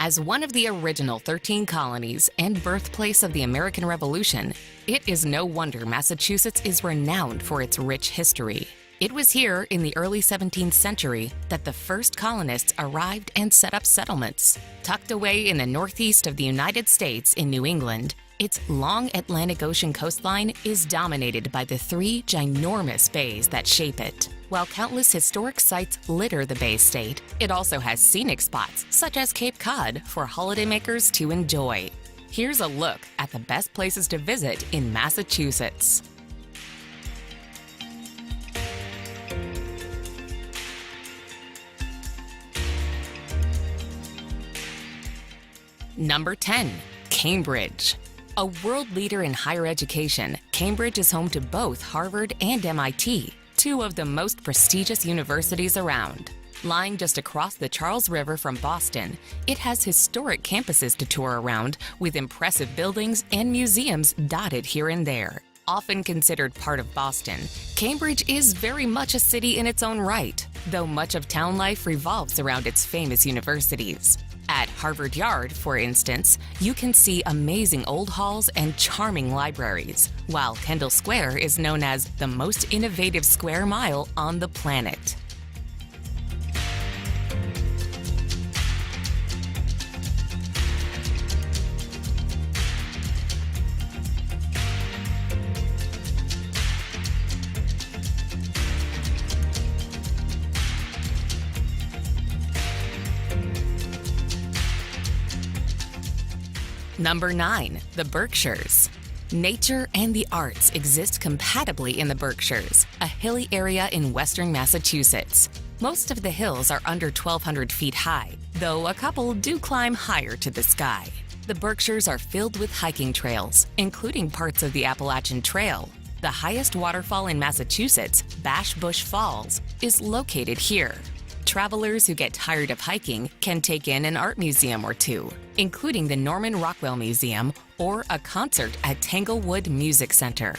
As one of the original 13 colonies and birthplace of the American Revolution, it is no wonder Massachusetts is renowned for its rich history. It was here in the early 17th century that the first colonists arrived and set up settlements. Tucked away in the northeast of the United States in New England, its long Atlantic Ocean coastline is dominated by the three ginormous bays that shape it. While countless historic sites litter the Bay State, it also has scenic spots such as Cape Cod for holidaymakers to enjoy. Here's a look at the best places to visit in Massachusetts. Number 10. Cambridge. A world leader in higher education, Cambridge is home to both Harvard and MIT, two of the most prestigious universities around. Lying just across the Charles River from Boston, it has historic campuses to tour around with impressive buildings and museums dotted here and there. Often considered part of Boston, Cambridge is very much a city in its own right, though much of town life revolves around its famous universities. At Harvard Yard, for instance, you can see amazing old halls and charming libraries, while Kendall Square is known as the most innovative square mile on the planet. Number 9. The Berkshires. Nature and the arts exist compatibly in the Berkshires, a hilly area in western Massachusetts. Most of the hills are under 1,200 feet high, though a couple do climb higher to the sky. The Berkshires are filled with hiking trails, including parts of the Appalachian Trail. The highest waterfall in Massachusetts, Bash Bush Falls, is located here. Travelers who get tired of hiking can take in an art museum or two, including the Norman Rockwell Museum or a concert at Tanglewood Music Center.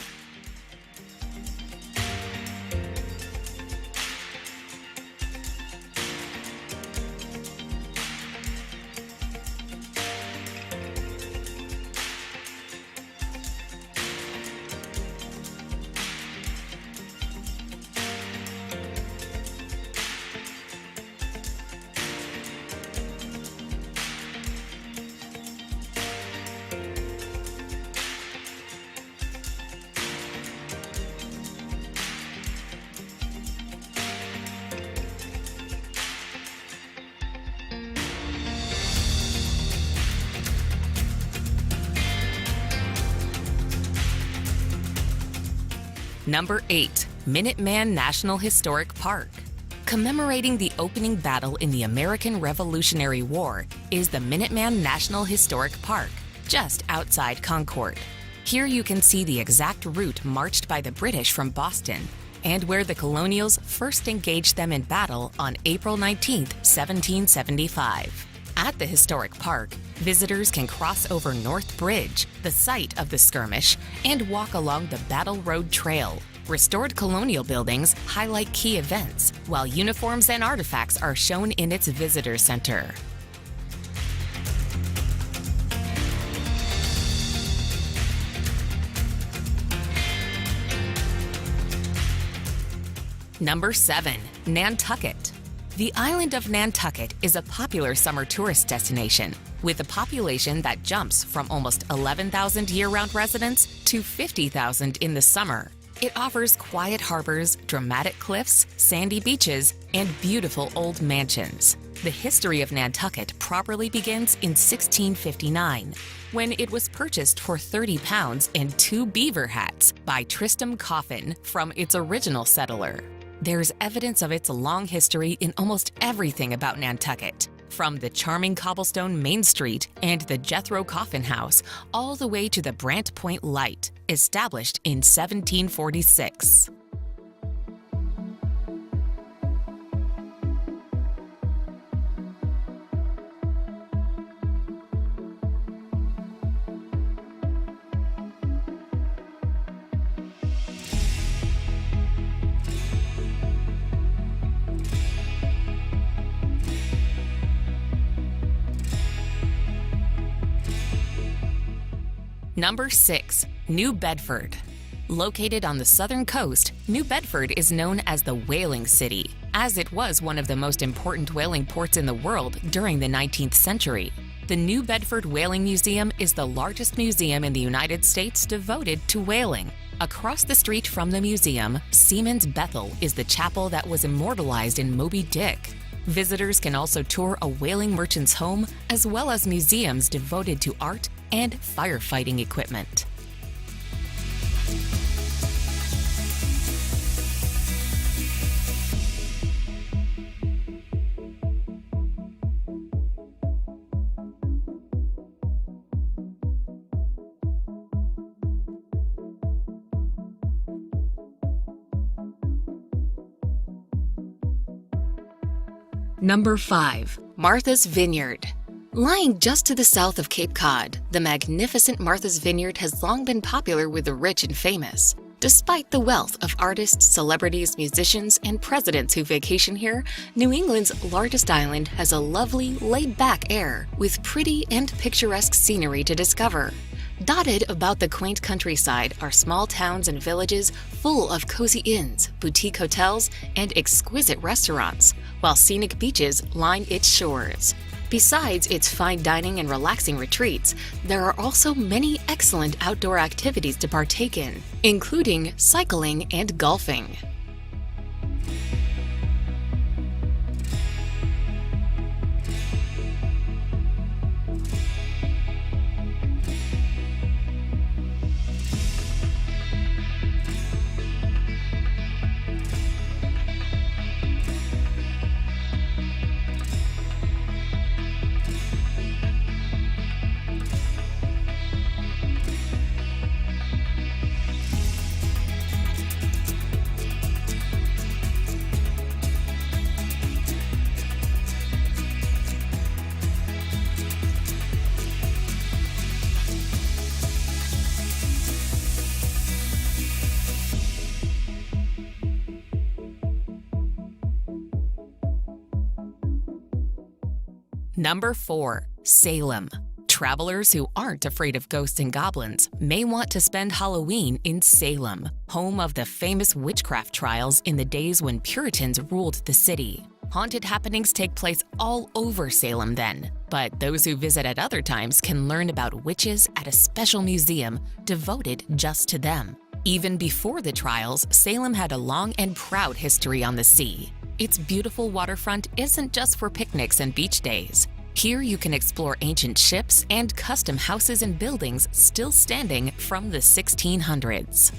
Number 8. Minuteman National Historic Park. Commemorating the opening battle in the American Revolutionary War is the Minuteman National Historic Park, just outside Concord. Here you can see the exact route marched by the British from Boston and where the Colonials first engaged them in battle on April 19, 1775. At the historic park, visitors can cross over North Bridge, the site of the skirmish, and walk along the Battle Road Trail. Restored colonial buildings highlight key events, while uniforms and artifacts are shown in its visitor center. Number 7. Nantucket. The island of Nantucket is a popular summer tourist destination, with a population that jumps from almost 11,000 year-round residents to 50,000 in the summer. It offers quiet harbors, dramatic cliffs, sandy beaches, and beautiful old mansions. The history of Nantucket properly begins in 1659, when it was purchased for 30 pounds and 2 beaver hats by Tristram Coffin from its original settler. There's evidence of its long history in almost everything about Nantucket, from the charming cobblestone Main Street and the Jethro Coffin House, all the way to the Brant Point Light, established in 1746. Number 6. New Bedford. Located on the southern coast, New Bedford is known as the Whaling City, as it was one of the most important whaling ports in the world during the 19th century. The New Bedford Whaling Museum is the largest museum in the United States devoted to whaling. Across the street from the museum, Seaman's Bethel is the chapel that was immortalized in Moby Dick. Visitors can also tour a whaling merchant's home, as well as museums devoted to art and firefighting equipment. Number 5. Martha's Vineyard. Lying just to the south of Cape Cod, the magnificent Martha's Vineyard has long been popular with the rich and famous. Despite the wealth of artists, celebrities, musicians, and presidents who vacation here, New England's largest island has a lovely, laid-back air with pretty and picturesque scenery to discover. Dotted about the quaint countryside are small towns and villages full of cozy inns, boutique hotels, and exquisite restaurants, while scenic beaches line its shores. Besides its fine dining and relaxing retreats, there are also many excellent outdoor activities to partake in, including cycling and golfing. Number 4. Salem. Travelers who aren't afraid of ghosts and goblins may want to spend Halloween in Salem, home of the famous witchcraft trials in the days when Puritans ruled the city. Haunted happenings take place all over Salem then, but those who visit at other times can learn about witches at a special museum devoted just to them. Even before the trials, Salem had a long and proud history on the sea. Its beautiful waterfront isn't just for picnics and beach days. Here you can explore ancient ships and custom houses and buildings still standing from the 1600s.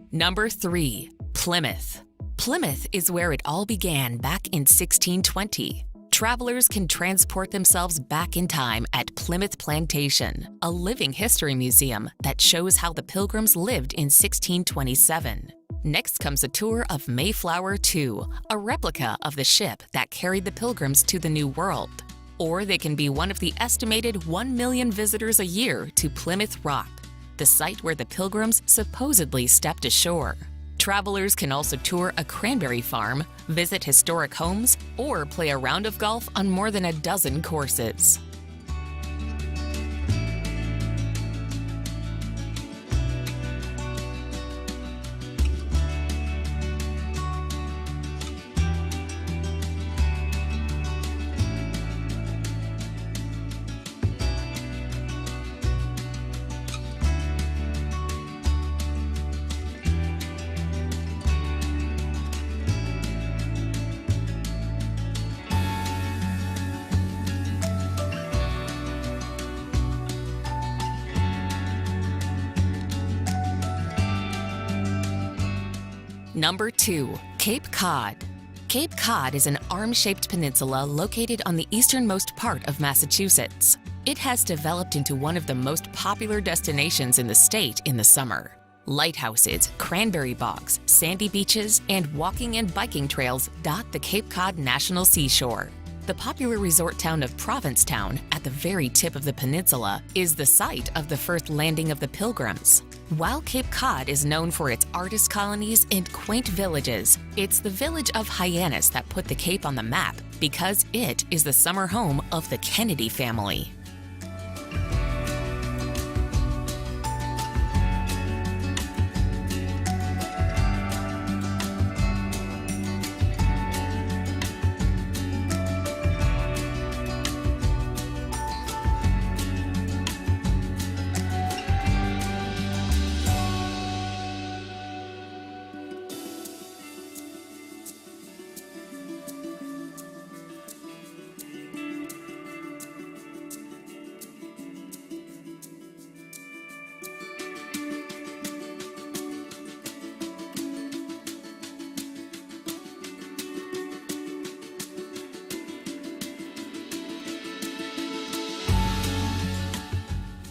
Number 3. Plymouth. Plymouth is where it all began back in 1620. Travelers can transport themselves back in time at Plymouth Plantation, a living history museum that shows how the Pilgrims lived in 1627. Next comes a tour of Mayflower II, a replica of the ship that carried the Pilgrims to the New World. Or they can be one of the estimated 1 million visitors a year to Plymouth Rock, the site where the Pilgrims supposedly stepped ashore. Travelers can also tour a cranberry farm, visit historic homes, or play a round of golf on more than a dozen courses. Number 2. Cape Cod. Cape Cod is an arm-shaped peninsula located on the easternmost part of Massachusetts. It has developed into one of the most popular destinations in the state in the summer. Lighthouses, cranberry bogs, sandy beaches, and walking and biking trails dot the Cape Cod National Seashore. The popular resort town of Provincetown, at the very tip of the peninsula, is the site of the first landing of the Pilgrims. While Cape Cod is known for its artist colonies and quaint villages, it's the village of Hyannis that put the Cape on the map because it is the summer home of the Kennedy family.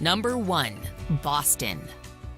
Number 1. Boston.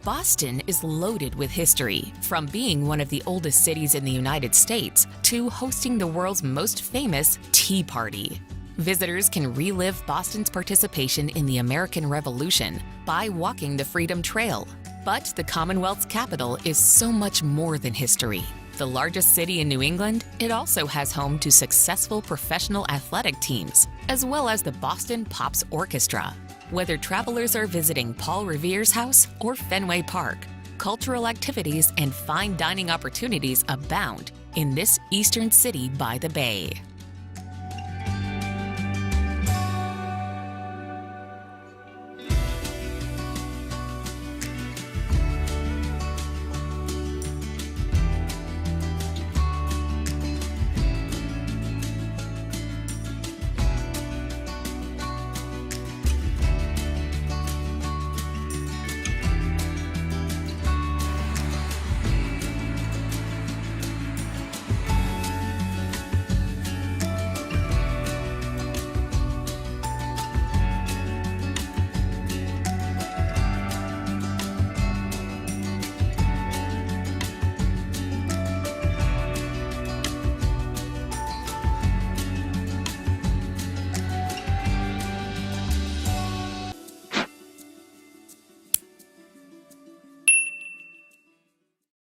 Boston is loaded with history, from being one of the oldest cities in the United States to hosting the world's most famous Tea Party. Visitors can relive Boston's participation in the American Revolution by walking the Freedom Trail. But the Commonwealth's capital is so much more than history. The largest city in New England, it also has home to successful professional athletic teams, as well as the Boston Pops Orchestra. Whether travelers are visiting Paul Revere's house or Fenway Park, cultural activities and fine dining opportunities abound in this eastern city by the bay.